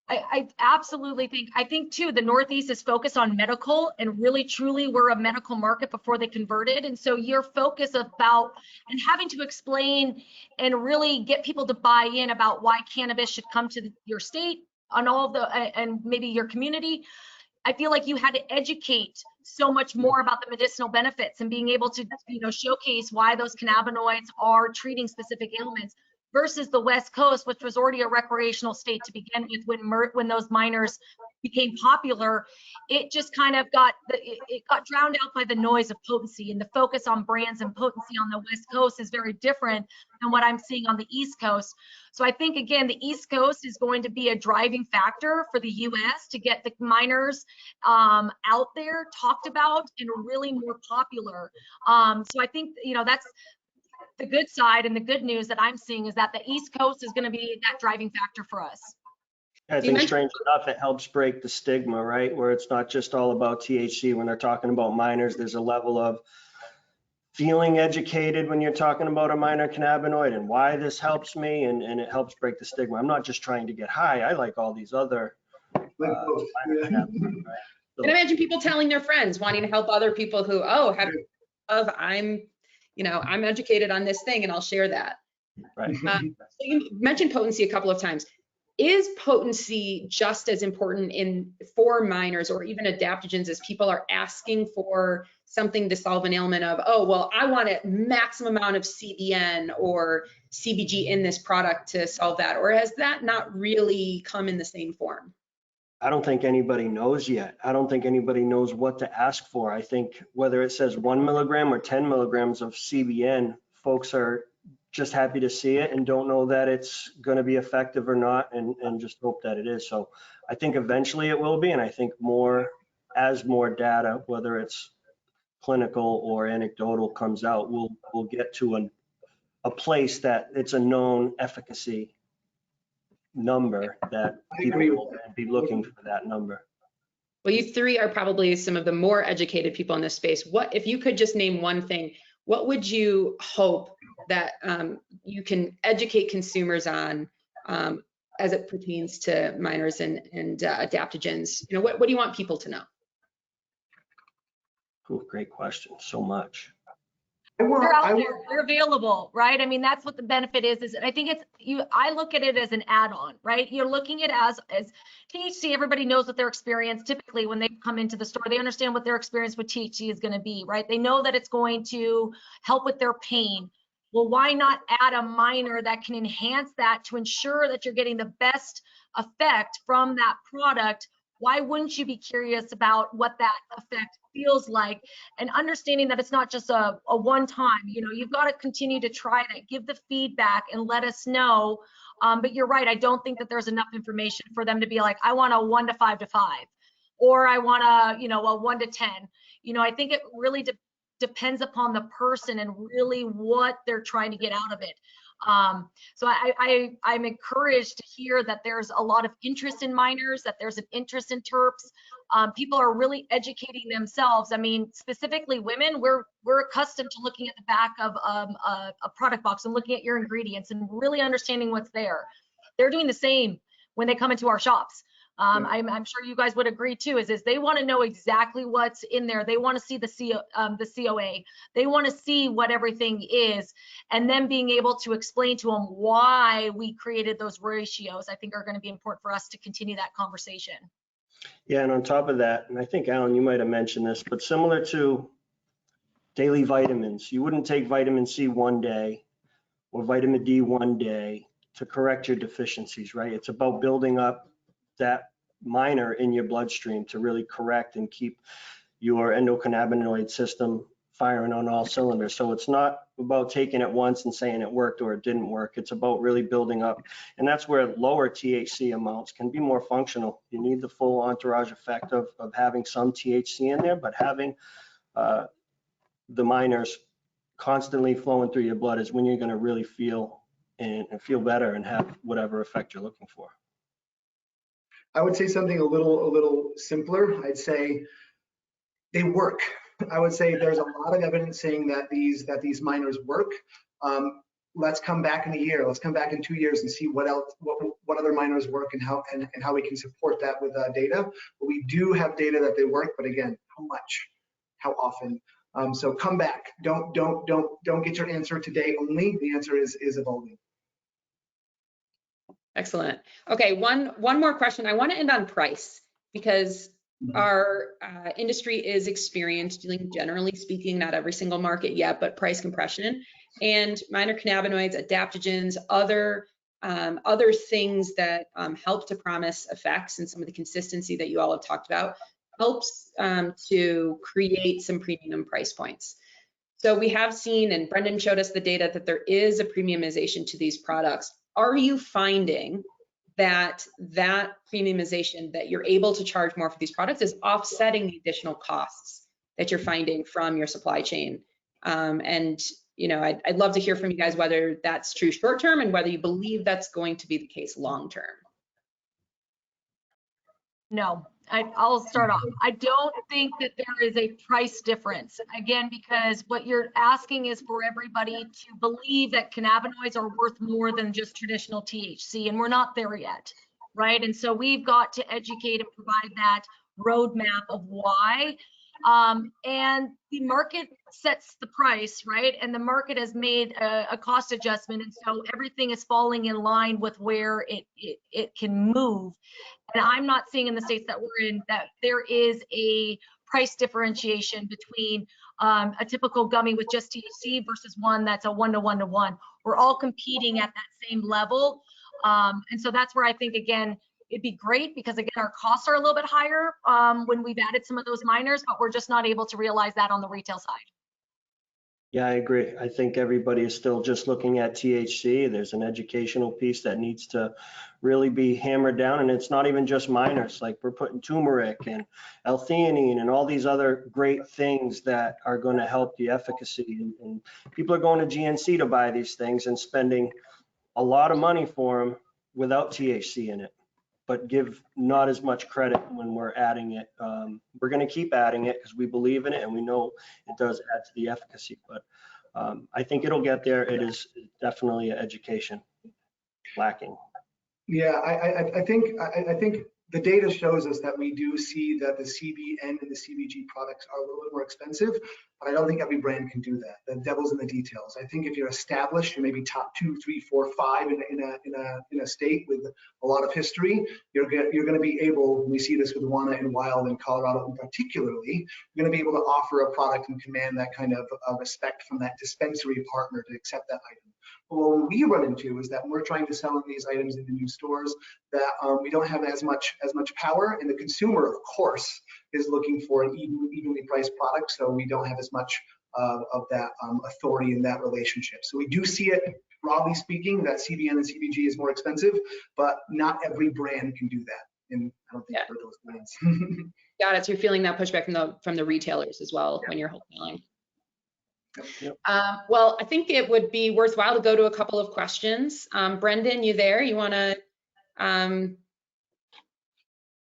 I absolutely think too, the Northeast is focused on medical, and really truly we're a medical market before they converted. And so your focus about and having to explain and really get people to buy in about why cannabis should come to your state on all of the, and maybe your community. I feel like you had to educate so much more about the medicinal benefits and being able to, you know, showcase why those cannabinoids are treating specific ailments, versus the West Coast, which was already a recreational state to begin with. When those minors became popular, it just kind of got drowned out by the noise of potency, and the focus on brands and potency on the West Coast is very different than what I'm seeing on the East Coast. So I think again, the East Coast is going to be a driving factor for the US to get the minors out there, talked about, and really more popular. So I think, you know, that's the good side, and the good news that I'm seeing is that the East Coast is going to be that driving factor for us. I think strange enough, it helps break the stigma, right? Where it's not just all about THC. When they're talking about minors, there's a level of feeling educated when you're talking about a minor cannabinoid and why this helps me, and it helps break the stigma. I'm not just trying to get high. I like all these other minor cannabinoids, right? So, and imagine people telling their friends, wanting to help other people who, oh, I'm educated on this thing and I'll share that. right. So you mentioned potency a couple of times. Is potency just as important for minors or even adaptogens as people are asking for something to solve an ailment of, oh, well, I want a maximum amount of CBN or CBG in this product to solve that? Or has that not really come in the same form? I don't think anybody knows yet. I don't think anybody knows what to ask for. I think whether it says 1 milligram or 10 milligrams of CBN, folks are just happy to see it and don't know that it's going to be effective or not, and just hope that it is. So I think eventually it will be, and I think as more data, whether it's clinical or anecdotal, comes out, we'll get to a place that it's a known efficacy number that people will be looking for that number. Well, you three are probably some of the more educated people in this space. What if you could just name one thing, what would you hope that you can educate consumers on as it pertains to minors and adaptogens? You know, what do you want people to know? Ooh, great question. So much. They're out there, they're available, right? I mean, that's what the benefit is I think I look at it as an add-on, right? You're looking at it as THC, everybody knows what their experience, typically when they come into the store, they understand what their experience with THC is going to be, right? They know that it's going to help with their pain. Well, why not add a minor that can enhance that to ensure that you're getting the best effect from that product? Why wouldn't you be curious about what that effect feels like, and understanding that it's not just a one time, you've got to continue to try it, give the feedback and let us know. But you're right, I don't think that there's enough information for them to be like, I want a 1 to 5 to 5, or I want a 1 to 10. I think it really depends upon the person and really what they're trying to get out of it. So I'm encouraged to hear that there's a lot of interest in minors, that there's an interest in terps. People are really educating themselves. I mean, specifically women, we're accustomed to looking at the back of a product box and looking at your ingredients and really understanding what's there. They're doing the same when they come into our shops. I'm sure you guys would agree too, is they want to know exactly what's in there. They want to see the COA. They want to see what everything is, and then being able to explain to them why we created those ratios, I think are going to be important for us to continue that conversation. Yeah, and on top of that, and I think, Alan, you might have mentioned this, but similar to daily vitamins, you wouldn't take vitamin C one day or vitamin D one day to correct your deficiencies, right? It's about building up that minor in your bloodstream to really correct and keep your endocannabinoid system firing on all cylinders. So it's not about taking it once and saying it worked or it didn't work. It's about really building up. And that's where lower THC amounts can be more functional. You need the full entourage effect of having some THC in there, but having the minors constantly flowing through your blood is when you're going to really feel and feel better and have whatever effect you're looking for. I would say something a little simpler. I'd say they work. I would say there's a lot of evidence saying that these minors work. Let's come back in a year. Let's come back in 2 years and see what other minors work and how we can support that with data. But we do have data that they work. But again, how much? How often? So come back. Don't get your answer today only. The answer is evolving. Excellent. Okay, one more question. I want to end on price, because our industry is experiencing, generally speaking, not every single market yet, but price compression, and minor cannabinoids, adaptogens, other things that help to promise effects, and some of the consistency that you all have talked about helps to create some premium price points. So we have seen, and Brendan showed us the data, that there is a premiumization to these products. Are you finding that premiumization, that you're able to charge more for these products, is offsetting the additional costs that you're finding from your supply chain? And I'd love to hear from you guys whether that's true short term and whether you believe that's going to be the case long term. No, I'll start off. I don't think that there is a price difference. Again, because what you're asking is for everybody to believe that cannabinoids are worth more than just traditional THC, and we're not there yet, right? And so we've got to educate and provide that roadmap of why. And the market sets the price, right? And the market has made a cost adjustment, and so everything is falling in line with where it can move. And I'm not seeing in the states that we're in that there is a price differentiation between a typical gummy with just THC versus one that's a 1-to-1-to-1. We're all competing at that same level. And so that's where I think, again, it'd be great, because again, our costs are a little bit higher when we've added some of those minors, but we're just not able to realize that on the retail side. Yeah, I agree. I think everybody is still just looking at THC. There's an educational piece that needs to really be hammered down, and it's not even just minors. Like, we're putting turmeric and L-theanine and all these other great things that are going to help the efficacy. And people are going to GNC to buy these things and spending a lot of money for them without THC in it, but give not as much credit when we're adding it. We're going to keep adding it because we believe in it and we know it does add to the efficacy, but I think it'll get there. It is definitely an education lacking. Yeah, I think the data shows us that we do see that the CBN and the CBG products are a little bit more expensive, but I don't think every brand can do that. The devil's in the details. I think if you're established, you're maybe top 2, 3, 4, 5 in a state with a lot of history, you're going to be able, we see this with Wana and Wild in Colorado particularly, you're going to be able to offer a product and command that kind of respect from that dispensary partner to accept that item. But what we run into is that when we're trying to sell these items into new stores, that we don't have as much power, and the consumer, of course, is looking for an evenly priced product, so we don't have as much of that authority in that relationship. So we do see it, broadly speaking, that CBN and CBG is more expensive, but not every brand can do that, and I don't think for those brands. Got it. So you're feeling that pushback from the retailers as well when you're wholesaling. Yep. Well, I think it would be worthwhile to go to a couple of questions. Brendan, you there? You want to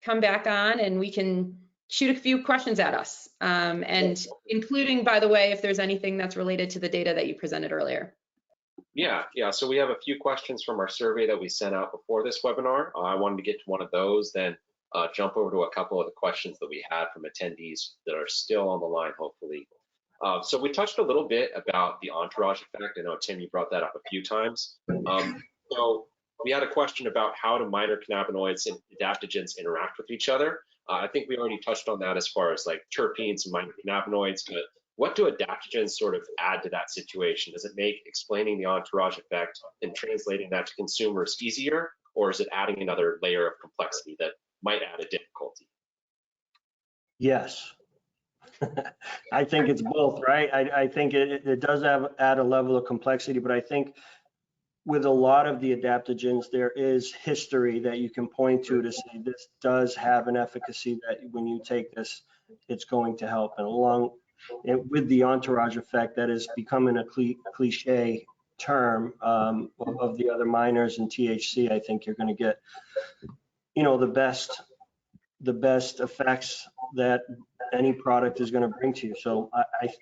come back on and we can shoot a few questions at us, and including, by the way, if there's anything that's related to the data that you presented earlier. Yeah. So we have a few questions from our survey that we sent out before this webinar. I wanted to get to one of those, then jump over to a couple of the questions that we had from attendees that are still on the line, hopefully. So we touched a little bit about the entourage effect. I know, Tim, you brought that up a few times. So we had a question about how do minor cannabinoids and adaptogens interact with each other. I think we already touched on that as far as like terpenes and minor cannabinoids, but what do adaptogens sort of add to that situation? Does it make explaining the entourage effect and translating that to consumers easier, or is it adding another layer of complexity that might add a difficulty? Yes. I think it's both, right? I think it does add a level of complexity, but I think with a lot of the adaptogens, there is history that you can point to say this does have an efficacy that when you take this, it's going to help. And with the entourage effect, that is becoming a cliche term of the other minors and THC. I think you're going to get, the best effects that any product is going to bring to you. So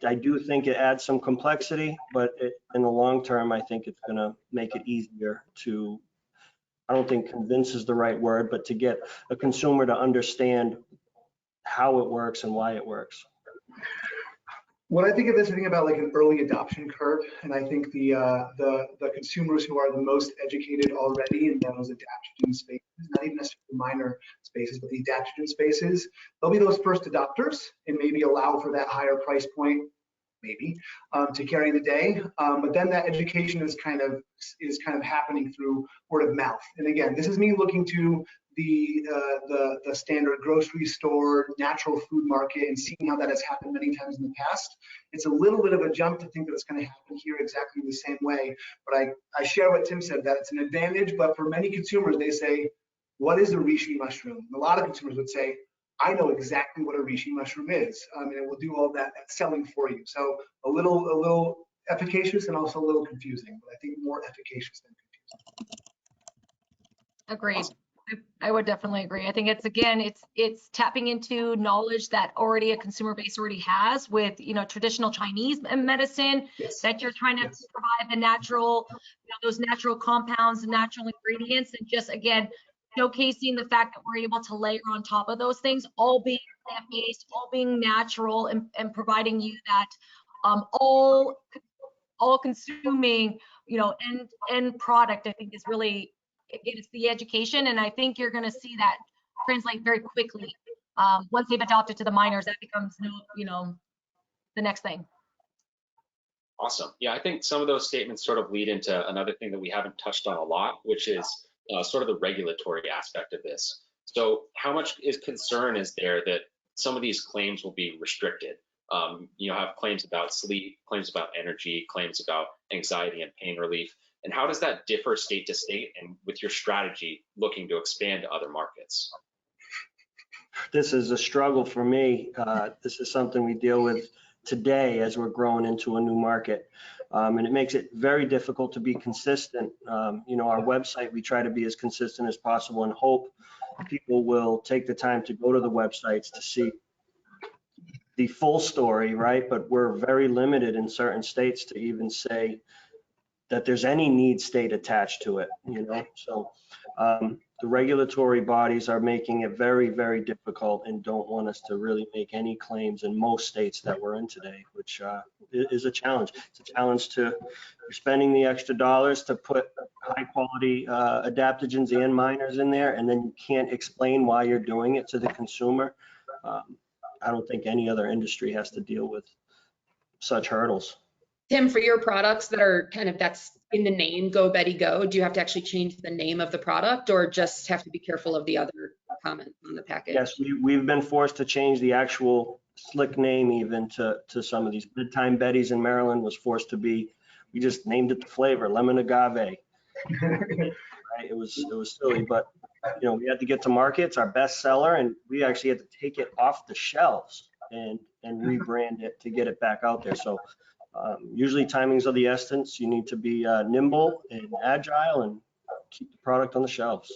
I do think it adds some complexity, but in the long term, I think it's going to make it easier to, I don't think convince is the right word, but to get a consumer to understand how it works and why it works. When I think of this, I think about like an early adoption curve, and I think the consumers who are the most educated already in those adaptogen spaces, not even necessarily minor spaces, but the adaptogen spaces, they'll be those first adopters and maybe allow for that higher price point, maybe, to carry the day. But then that education is kind of happening through word of mouth. And again, this is me looking to the standard grocery store, natural food market, and seeing how that has happened many times in the past. It's a little bit of a jump to think that it's going to happen here exactly the same way. But I share what Tim said, that it's an advantage, but for many consumers, they say, what is a reishi mushroom? And a lot of consumers would say, I know exactly what a reishi mushroom is, and it will do all that selling for you. So a little efficacious and also a little confusing, but I think more efficacious than confusing. Agreed. I would definitely agree. I think it's tapping into knowledge that already a consumer base already has with, traditional Chinese medicine, that you're trying to provide the natural, those natural compounds and natural ingredients, and just, again, showcasing the fact that we're able to layer on top of those things, all being plant-based, all being natural, and providing you that all consuming, end product, I think is really, again, it's the education, and I think you're going to see that translate very quickly. Once they've adopted to the minors, that becomes, the next thing. Awesome. Yeah, I think some of those statements sort of lead into another thing that we haven't touched on a lot, which is sort of the regulatory aspect of this. So how much concern is there that some of these claims will be restricted? Have claims about sleep, claims about energy, claims about anxiety and pain relief. And how does that differ state to state, and with your strategy looking to expand to other markets? This is a struggle for me. This is something we deal with today as we're growing into a new market. And it makes it very difficult to be consistent. Our website, we try to be as consistent as possible and hope people will take the time to go to the websites to see the full story, right? But we're very limited in certain states to even say that there's any need state attached to it, So the regulatory bodies are making it very, very difficult and don't want us to really make any claims in most states that we're in today, which is a challenge. It's a challenge to, you're spending the extra dollars to put high quality adaptogens and minors in there, and then you can't explain why you're doing it to the consumer. I don't think any other industry has to deal with such hurdles. Tim, for your products that are kind of, that's in the name, Go Betty Go, do you have to actually change the name of the product or just have to be careful of the other comment on the package? Yes, we've been forced to change the actual slick name even to some of these. Bedtime Betty's in Maryland was forced to be, we just named it the flavor, lemon agave. Right? It was silly, but you know, we had to get to market. It's our best seller, and we actually had to take it off the shelves and rebrand it to get it back out there. So usually timing's of the essence. You need to be nimble and agile and keep the product on the shelves.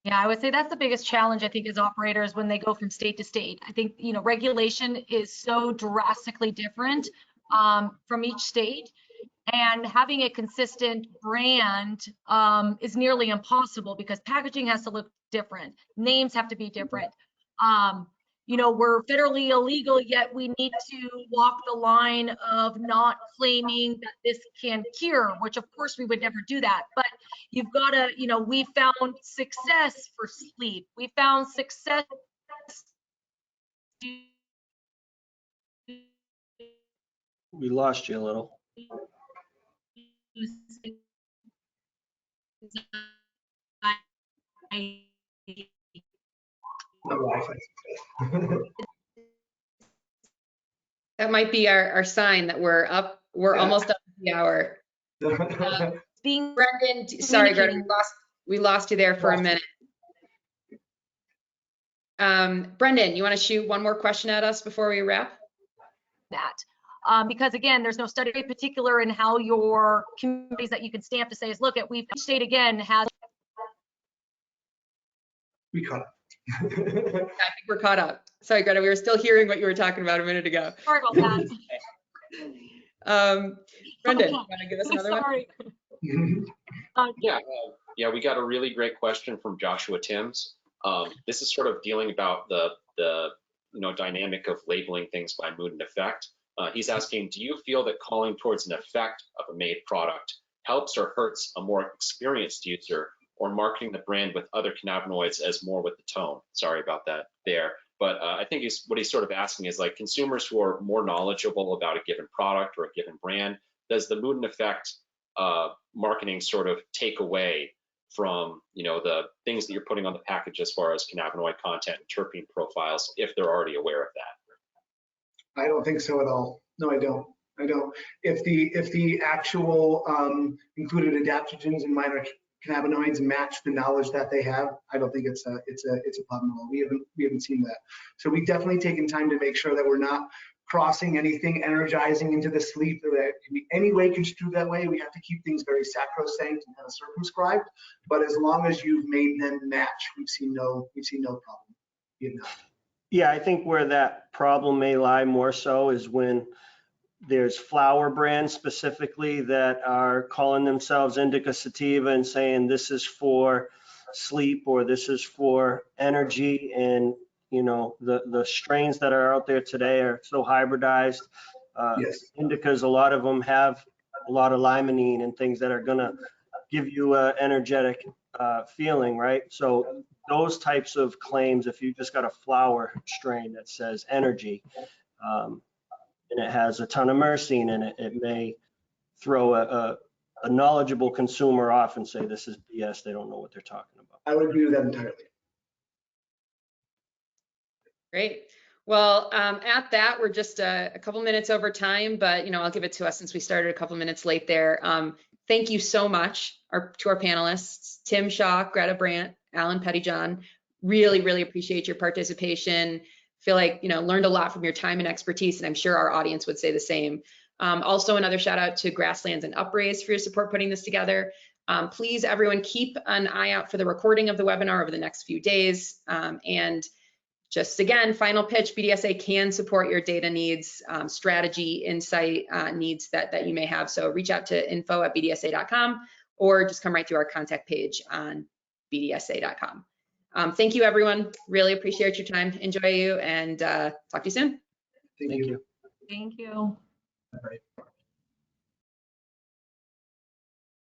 Yeah, I would say that's the biggest challenge, I think, as operators when they go from state to state. I think, you know, regulation is so drastically different from each state, and having a consistent brand is nearly impossible because packaging has to look different, names have to be different. You know, we're federally illegal, yet we need to walk the line of not claiming that this can cure, which of course we would never do that. But you've got to, you know, we found success for sleep. We found success. We lost you a little. That might be our sign that we're up. We're almost up to the hour. Being Brendan, sorry, Greta, we lost you there for a minute. Brendan, you want to shoot one more question at us before we wrap? that. Because again, there's no study particular in how your communities that you can stamp to say is, look at, each state again has. We caught up. I think we're caught up. Sorry, Greta, we were still hearing what you were talking about a minute ago. Sorry about that. Brendan, you want to give us another Sorry. one? Yeah, we got a really great question from Joshua Timms. This is sort of dealing about the dynamic of labeling things by mood and effect. He's asking, do you feel that calling towards an effect of a made product helps or hurts a more experienced user, or marketing the brand with other cannabinoids as more with the tone? Sorry about that there. But I think what he's sort of asking is, like, consumers who are more knowledgeable about a given product or a given brand, does the mood and effect marketing sort of take away from the things that you're putting on the package as far as cannabinoid content and terpene profiles, if they're already aware of that? I don't think so at all. No, I don't. If the actual included adaptogens and minor cannabinoids match the knowledge that they have, I don't think it's a problem at all. We haven't seen that. So we've definitely taken time to make sure that we're not crossing anything energizing into the sleep that can be any way construed that way. We have to keep things very sacrosanct and kind of circumscribed. But as long as you've made them match, we've seen no problem. Yeah, I think where that problem may lie more so is when there's flower brands specifically that are calling themselves indica sativa and saying this is for sleep or this is for energy, and the strains that are out there today are so hybridized. Yes. Indicas, a lot of them have a lot of limonene and things that are gonna give you an energetic feeling, right? So those types of claims, if you just got a flower strain that says energy, and it has a ton of myrcene in it, it may throw a knowledgeable consumer off and say this is BS. They don't know what they're talking about. I would agree with that entirely. Great. Well, at that, we're just a couple minutes over time, but I'll give it to us since we started a couple minutes late there. Thank you so much to our panelists, Tim Shaw, Greta Brandt, Alan Pettyjohn. Really, really appreciate your participation. Feel like, learned a lot from your time and expertise, and I'm sure our audience would say the same. Also, another shout out to Grasslands and Upraise for your support putting this together. Please, everyone, keep an eye out for the recording of the webinar over the next few days. And just again, final pitch, BDSA can support your data needs, strategy, insight needs that you may have. So reach out to info@bdsa.com. or just come right through our contact page on bdsa.com. Thank you, everyone. Really appreciate your time. Enjoy you, and talk to you soon. Thank you. Thank you. All right.